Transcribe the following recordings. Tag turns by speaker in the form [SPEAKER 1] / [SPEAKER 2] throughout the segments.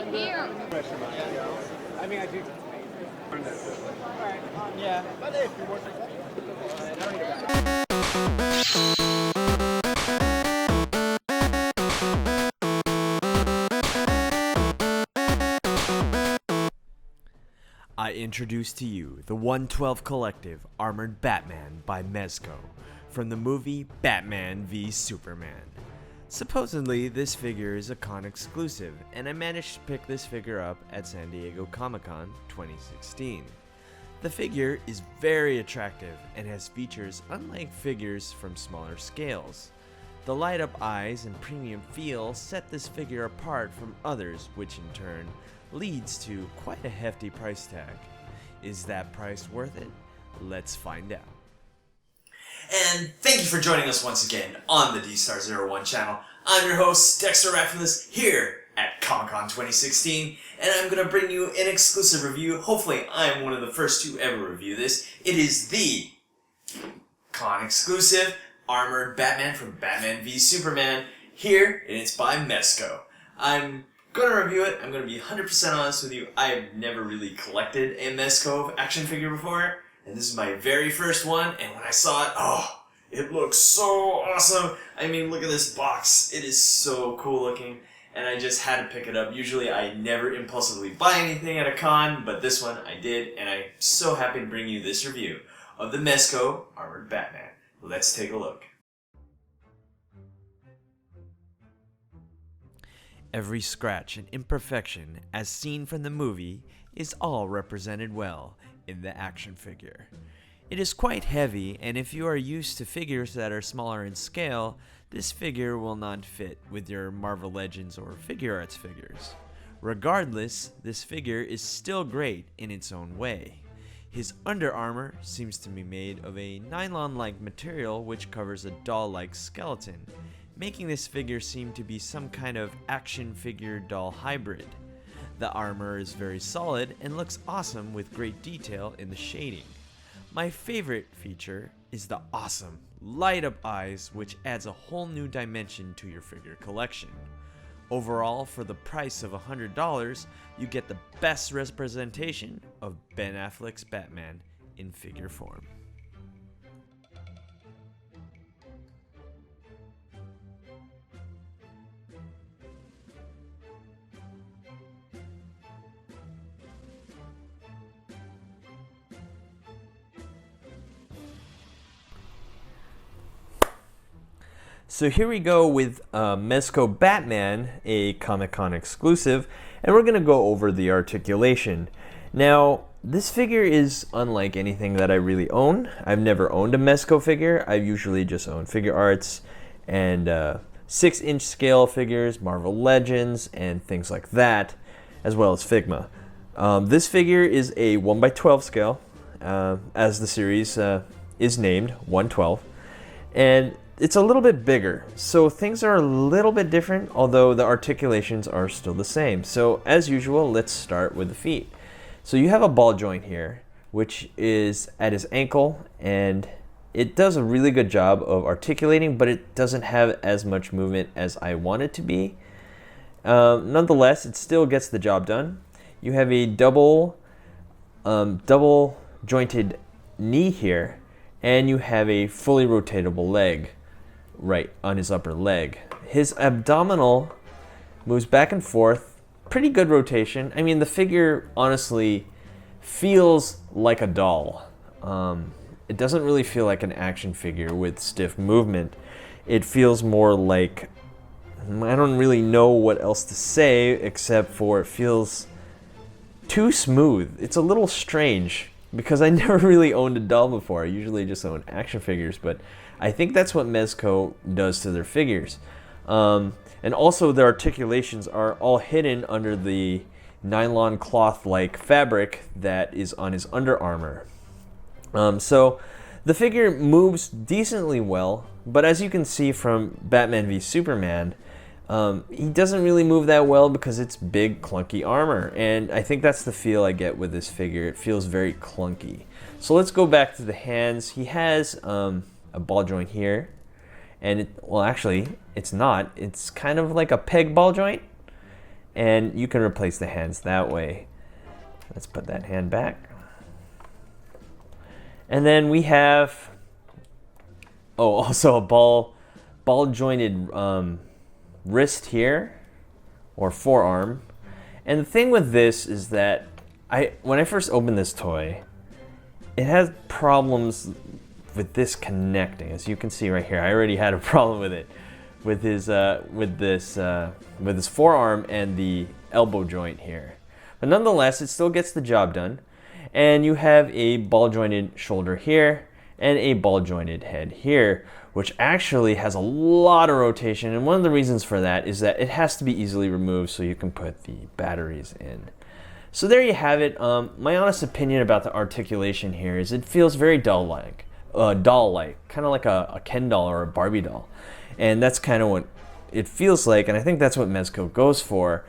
[SPEAKER 1] right here.
[SPEAKER 2] I mean, I do.
[SPEAKER 3] Yeah.
[SPEAKER 2] But hey, if you want
[SPEAKER 4] I introduce to you the 112 Collective Armored Batman by Mezco from the movie Batman v Superman. Supposedly, this figure is a con exclusive, and I managed to pick this figure up at San Diego Comic-Con 2016. The figure is very attractive and has features unlike figures from smaller scales. The light-up eyes and premium feel set this figure apart from others, which in turn leads to quite a hefty price tag. Is that price worth it? Let's find out.
[SPEAKER 5] And thank you for joining us once again on the D-Star01 channel. I'm your host, Dexter Arafiles, here at Comic-Con 2016, and I'm going to bring you an exclusive review. Hopefully, I'm one of the first to ever review this. It is the con exclusive Armored Batman from Batman v Superman here, and it's by Mezco. I'm going to review it. I'm going to be 100% honest with you. I've never really collected a Mezco action figure before, and this is my very first one, and when I saw it, oh, it looks so awesome. I mean, look at this box. It is so cool looking, and I just had to pick it up. Usually I never impulsively buy anything at a con, but this one I did, and I'm so happy to bring you this review of the Mezco Armored Batman. Let's take a look.
[SPEAKER 4] Every scratch and imperfection, as seen from the movie, is all represented well in the action figure. It is quite heavy, and if you are used to figures that are smaller in scale, this figure will not fit with your Marvel Legends or Figure Arts figures. Regardless, this figure is still great in its own way. His under armor seems to be made of a nylon-like material which covers a doll-like skeleton, making this figure seem to be some kind of action figure doll hybrid. The armor is very solid and looks awesome with great detail in the shading. My favorite feature is the awesome light-up eyes, which adds a whole new dimension to your figure collection. Overall, for the price of $100, you get the best representation of Ben Affleck's Batman in figure form. So here we go with Mezco Batman, a Comic-Con exclusive, and we're going to go over the articulation. Now, this figure is unlike anything that I really own. I've never owned a Mezco figure. I usually just own Figure Arts and 6-inch scale figures, Marvel Legends, and things like that, as well as Figma. This figure is a 1x12 scale, as the series is named, 112, and it's a little bit bigger, so things are a little bit different, although the articulations are still the same. So as usual, let's start with the feet. So you have a ball joint here, which is at his ankle, and it does a really good job of articulating, but it doesn't have as much movement as I want it to be. Nonetheless, it still gets the job done. You have a double jointed knee here, and you have a fully rotatable leg right on his upper leg. His abdominal moves back and forth, pretty good rotation. I mean, the figure honestly feels like a doll. It doesn't really feel like an action figure with stiff movement. It feels more like, I don't really know what else to say except for it feels too smooth. It's a little strange because I never really owned a doll before. I usually just own action figures, but I think that's what Mezco does to their figures. And also their articulations are all hidden under the nylon cloth-like fabric that is on his under armor. So the figure moves decently well, but as you can see from Batman v Superman, he doesn't really move that well because it's big, clunky armor. And I think that's the feel I get with this figure. It feels very clunky. So let's go back to the hands. He has a ball joint here, and well, actually, it's not. It's kind of like a peg ball joint, and you can replace the hands that way. Let's put that hand back. And then we have, also a ball jointed wrist here, or forearm. And the thing with this is that when I first opened this toy, it has problems with this connecting. As you can see right here, I already had a problem with it, with his forearm and the elbow joint here. But nonetheless, it still gets the job done. And you have a ball jointed shoulder here and a ball jointed head here, which actually has a lot of rotation. And one of the reasons for that is that it has to be easily removed so you can put the batteries in. So there you have it. My honest opinion about the articulation here is it feels very doll-like, kind of like a Ken doll or a Barbie doll. And that's kind of what it feels like, and I think that's what Mezco goes for.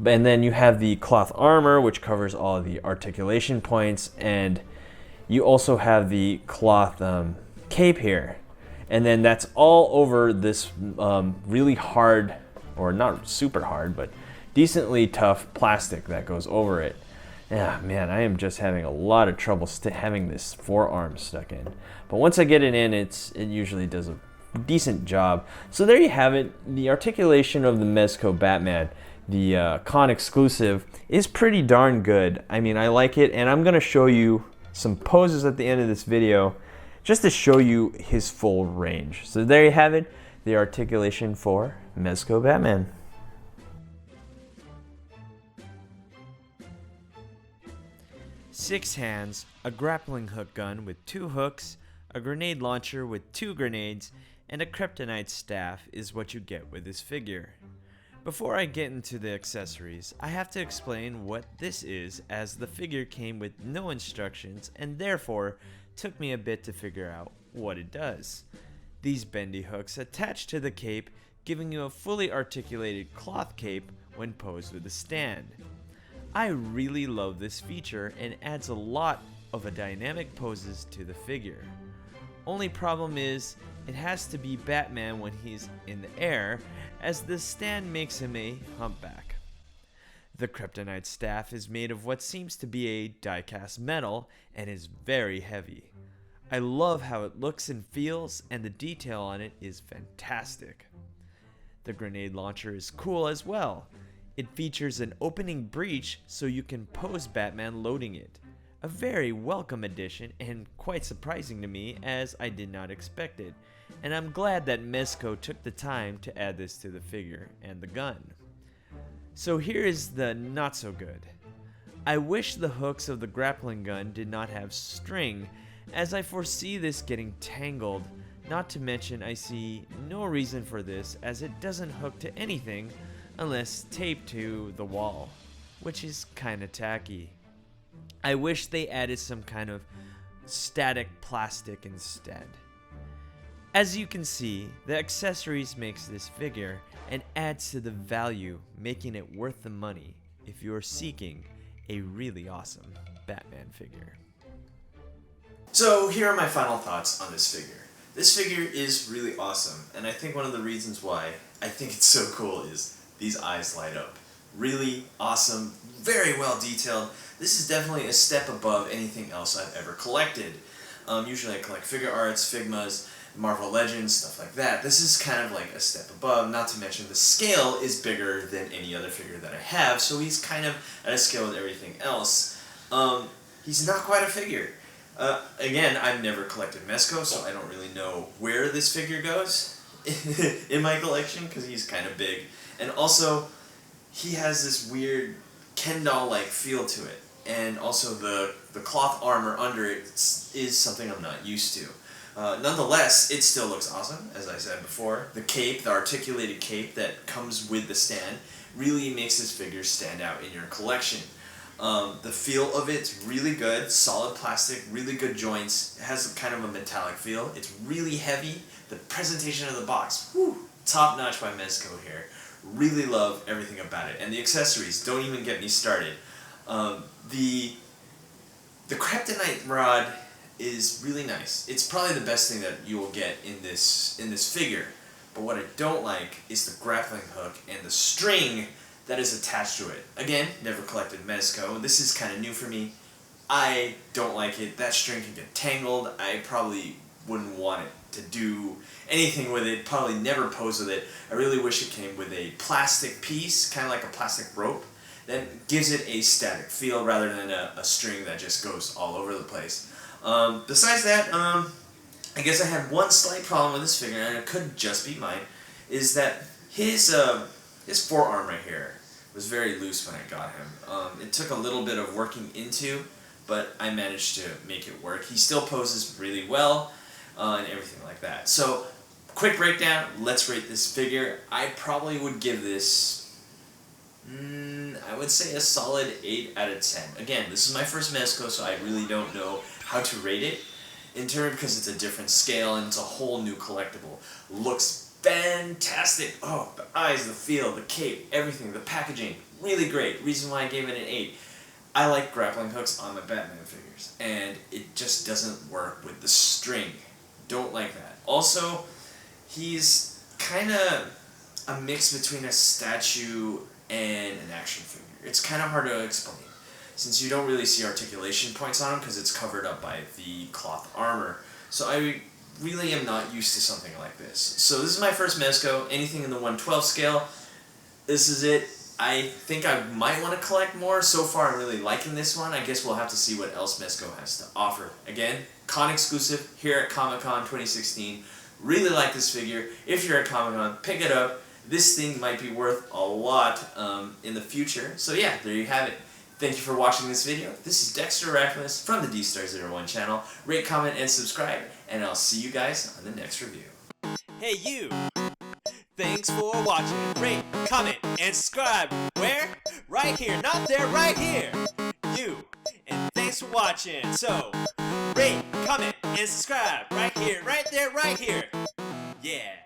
[SPEAKER 4] And then you have the cloth armor, which covers all the articulation points, and you also have the cloth cape here. And then that's all over this really hard, or not super hard, but decently tough plastic that goes over it. Yeah, man, I am just having a lot of trouble having this forearm stuck in. But once I get it in, it usually does a decent job. So there you have it. The articulation of the Mezco Batman, the con exclusive, is pretty darn good. I mean, I like it, and I'm going to show you some poses at the end of this video just to show you his full range. So there you have it, the articulation for Mezco Batman. Six hands, a grappling hook gun with 2 hooks, a grenade launcher with 2 grenades, and a kryptonite staff is what you get with this figure. Before I get into the accessories, I have to explain what this is, as the figure came with no instructions and therefore took me a bit to figure out what it does. These bendy hooks attach to the cape, giving you a fully articulated cloth cape when posed with a stand. I really love this feature and adds a lot of dynamic poses to the figure. Only problem is, it has to be Batman when he's in the air, as the stand makes him a humpback. The kryptonite staff is made of what seems to be a die-cast metal and is very heavy. I love how it looks and feels, and the detail on it is fantastic. The grenade launcher is cool as well. It features an opening breech so you can pose Batman loading it. A very welcome addition and quite surprising to me, as I did not expect it, and I'm glad that Mezco took the time to add this to the figure and the gun. So here is the not so good. I wish the hooks of the grappling gun did not have string, as I foresee this getting tangled, not to mention I see no reason for this, as it doesn't hook to anything unless taped to the wall, which is kinda tacky. I wish they added some kind of static plastic instead. As you can see, the accessories makes this figure and adds to the value, making it worth the money if you are seeking a really awesome Batman figure.
[SPEAKER 5] So here are my final thoughts on this figure. This figure is really awesome, and I think one of the reasons why I think it's so cool is these eyes light up. Really awesome, very well detailed. This is definitely a step above anything else I've ever collected. Usually I collect figure arts, Figmas, Marvel Legends, stuff like that. This is kind of like a step above, not to mention the scale is bigger than any other figure that I have, so he's kind of at a scale with everything else. He's not quite a figure. Again, I've never collected Mezco, so I don't really know where this figure goes in my collection, because he's kind of big. And also, he has this weird Ken doll-like feel to it. And also the cloth armor under it is something I'm not used to. Nonetheless, it still looks awesome, as I said before. The cape, the articulated cape that comes with the stand, really makes this figure stand out in your collection. The feel of it's really good, solid plastic, really good joints. It has kind of a metallic feel. It's really heavy. The presentation of the box, whew, top notch by Mezco here. Really love everything about it. And the accessories, don't even get me started. The kryptonite rod is really nice. It's probably the best thing that you will get in this figure. But what I don't like is the grappling hook and the string that is attached to it. Again, never collected Mezco. This is kind of new for me. I don't like it. That string can get tangled. I probably wouldn't want it to do anything with it. Probably never pose with it. I really wish it came with a plastic piece, kind of like a plastic rope, that gives it a static feel rather than a string that just goes all over the place. Besides that, I guess I had one slight problem with this figure, and it could just be mine, is that his forearm right here was very loose when I got him. It took a little bit of working into, but I managed to make it work. He still poses really well, and everything like that. So, quick breakdown, let's rate this figure. I probably would give this, I would say a solid 8 out of 10. Again, this is my first Mezco, so I really don't know how to rate it in turn because it's a different scale and it's a whole new collectible. Looks fantastic. Oh, the eyes, the feel, the cape, everything, the packaging, really great. Reason why I gave it an 8. I like grappling hooks on my Batman figures, and it just doesn't work with the string. Don't like that. Also, he's kind of a mix between a statue and an action figure. It's kind of hard to explain, since you don't really see articulation points on him because it's covered up by the cloth armor. So I really am not used to something like this. So this is my first Mezco, anything in the 1/12 scale. This is it. I think I might want to collect more. So far I'm really liking this one. I guess we'll have to see what else Mezco has to offer. Again, con exclusive here at Comic-Con 2016. Really like this figure. If you're at Comic-Con, pick it up. This thing might be worth a lot in the future. So yeah, there you have it. Thank you for watching this video. This is Dexter Arafiles from the D-Star01 channel. Rate, comment, and subscribe, and I'll see you guys on the next review. Hey you! Thanks for watching. Rate, comment, and subscribe. Where? Right here. Not there, right here. You. And thanks for watching. So, rate, comment, and subscribe. Right here, right there, right here. Yeah.